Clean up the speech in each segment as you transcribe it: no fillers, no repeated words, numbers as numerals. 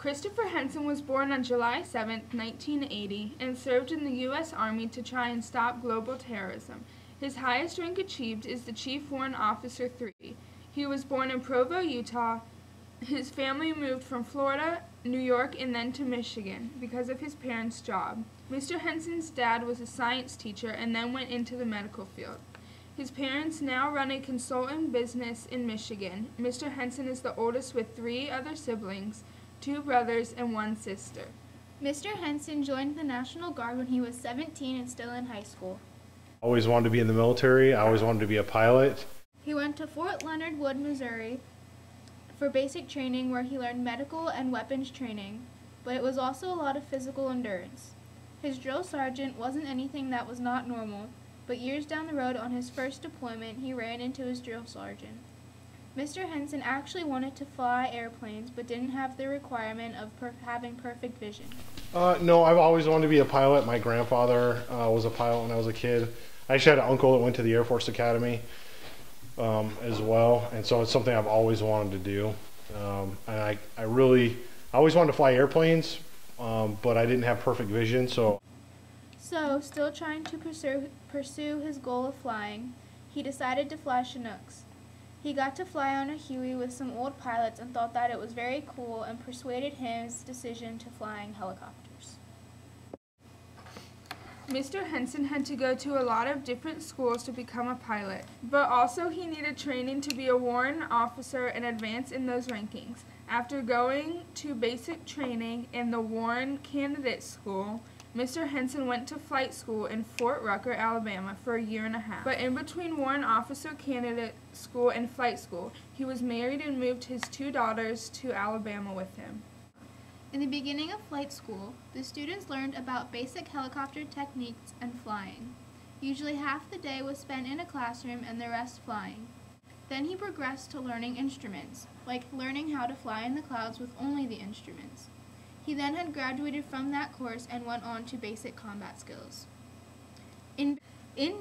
Christopher Henson was born on July 7, 1980, and served in the U.S. Army to try and stop global terrorism. His highest rank achieved is the Chief Warrant Officer 3. He was born in Provo, Utah. His family moved from Florida, New York, and then to Michigan because of his parents' job. Mr. Henson's dad was a science teacher and then went into the medical field. His parents now run a consulting business in Michigan. Mr. Henson is the oldest with 3 other siblings, 2 brothers and 1 sister. Mr. Henson joined the National Guard when he was 17 and still in high school. I always wanted to be in the military. I always wanted to be a pilot. He went to Fort Leonard Wood, Missouri for basic training where he learned medical and weapons training, but it was also a lot of physical endurance. His drill sergeant wasn't anything that was not normal, but years down the road on his first deployment, he ran into his drill sergeant. Mr. Henson actually wanted to fly airplanes, but didn't have the requirement of having perfect vision. No, I've always wanted to be a pilot. My grandfather was a pilot when I was a kid. I actually had an uncle that went to the Air Force Academy as well, and so it's something I've always wanted to do. And I always wanted to fly airplanes, but I didn't have perfect vision, so still trying to pursue his goal of flying, he decided to fly Chinooks. He got to fly on a Huey with some old pilots and thought that it was very cool and persuaded his decision to flying helicopters. Mr. Henson had to go to a lot of different schools to become a pilot, but also he needed training to be a warrant officer and advance in those rankings. After going to basic training in the Warrant Candidate School, Mr. Henson went to flight school in Fort Rucker, Alabama for a year and a half. But in between Warrant Officer Candidate School and flight school, he was married and moved his 2 daughters to Alabama with him. In the beginning of flight school, the students learned about basic helicopter techniques and flying. Usually half the day was spent in a classroom and the rest flying. Then he progressed to learning instruments, like learning how to fly in the clouds with only the instruments. He then had graduated from that course and went on to basic combat skills. In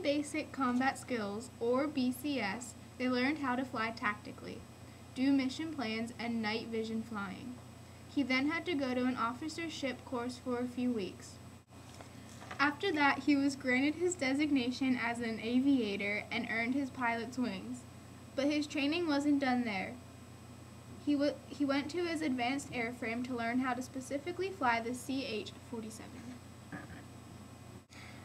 basic combat skills, or BCS, they learned how to fly tactically, do mission plans, and night vision flying. He then had to go to an officership course for a few weeks. After that, he was granted his designation as an aviator and earned his pilot's wings. But his training wasn't done there. He went to his advanced airframe to learn how to specifically fly the CH-47.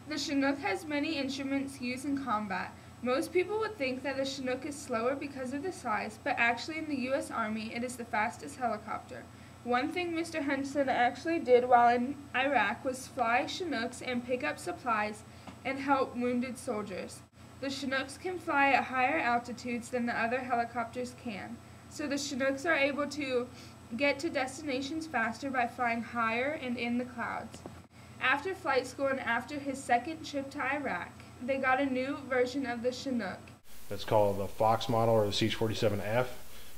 The Chinook has many instruments used in combat. Most people would think that the Chinook is slower because of the size, but actually in the U.S. Army, it is the fastest helicopter. One thing Mr. Henson actually did while in Iraq was fly Chinooks and pick up supplies and help wounded soldiers. The Chinooks can fly at higher altitudes than the other helicopters can. So the Chinooks are able to get to destinations faster by flying higher and in the clouds. After flight school and after his second trip to Iraq, they got a new version of the Chinook. It's called the Fox model, or the CH-47F,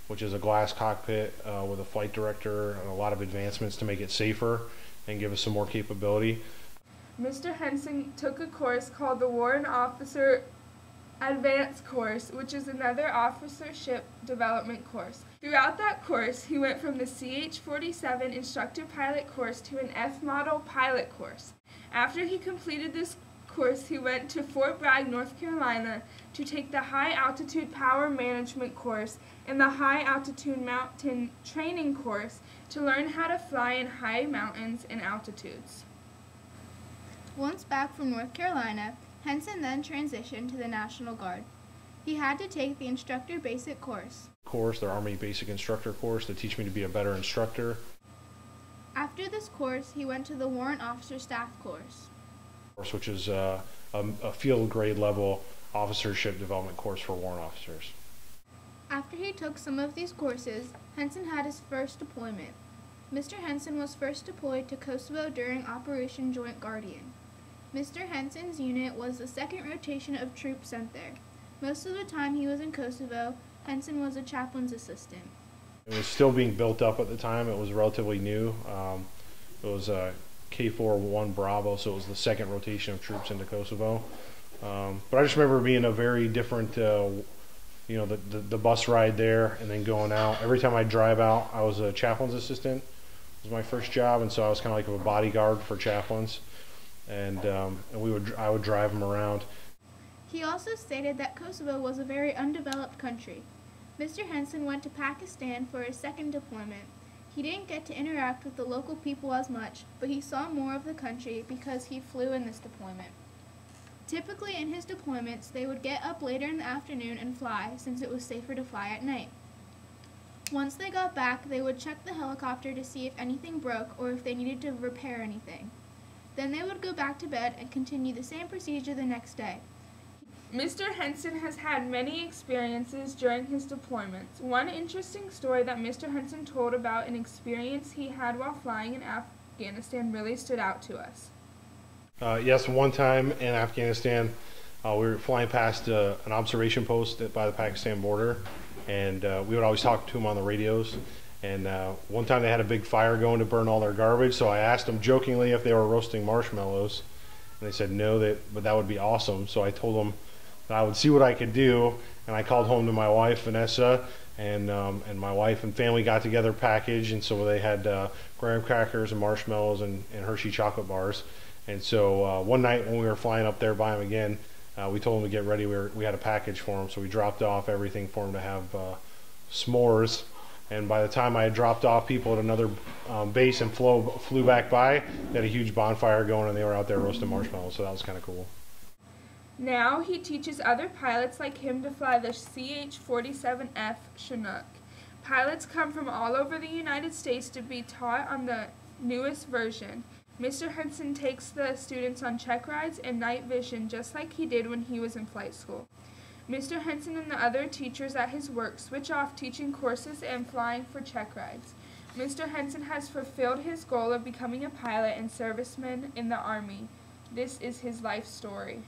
which is a glass cockpit with a flight director and a lot of advancements to make it safer and give us some more capability. Mr. Henson took a course called the Warrant Officer Advanced course, which is another officership development course. Throughout that course, he went from the CH-47 instructor pilot course to an F-model pilot course. After he completed this course, he went to Fort Bragg, North Carolina to take the high altitude power management course and the high altitude mountain training course to learn how to fly in high mountains and altitudes. Once back from North Carolina, Henson then transitioned to the National Guard. He had to take the instructor basic course. Their Army basic instructor course to teach me to be a better instructor. After this course, he went to the Warrant Officer Staff course, Which is a field grade level officership development course for warrant officers. After he took some of these courses, Henson had his first deployment. Mr. Henson was first deployed to Kosovo during Operation Joint Guardian. Mr. Henson's unit was the second rotation of troops sent there. Most of the time he was in Kosovo, Henson was a chaplain's assistant. It was still being built up at the time. It was relatively new. It was a K4-1 Bravo, so it was the second rotation of troops into Kosovo. But I just remember being a very different, the bus ride there and then going out. Every time I drive out, I was a chaplain's assistant. It was my first job, and so I was kind of like a bodyguard for chaplains, and I would drive them around. He also stated that Kosovo was a very undeveloped country. Mr. Henson went to Pakistan for his second deployment. He didn't get to interact with the local people as much, but he saw more of the country because he flew in this deployment. Typically in his deployments, they would get up later in the afternoon and fly, since it was safer to fly at night. Once they got back, they would check the helicopter to see if anything broke or if they needed to repair anything. Then they would go back to bed and continue the same procedure the next day. Mr. Henson has had many experiences during his deployments. One interesting story that Mr. Henson told about an experience he had while flying in Afghanistan really stood out to us. Yes, one time in Afghanistan, we were flying past an observation post by the Pakistan border, and we would always talk to them on the radios. And one time they had a big fire going to burn all their garbage, so I asked them jokingly if they were roasting marshmallows, and they said no, but that would be awesome. So I told them that I would see what I could do, and I called home to my wife, Vanessa, and my wife and family got together packaged, and so they had graham crackers and marshmallows and Hershey chocolate bars. And so one night when we were flying up there by them again, we told them to get ready. We had a package for them, so we dropped off everything for them to have s'mores. And by the time I had dropped off people at another base and flew back by, they had a huge bonfire going, and they were out there roasting marshmallows, so that was kind of cool. Now he teaches other pilots like him to fly the CH-47F Chinook. Pilots come from all over the United States to be taught on the newest version. Mr. Henson takes the students on check rides and night vision just like he did when he was in flight school. Mr. Henson and the other teachers at his work switch off teaching courses and flying for check rides. Mr. Henson has fulfilled his goal of becoming a pilot and serviceman in the Army. This is his life story.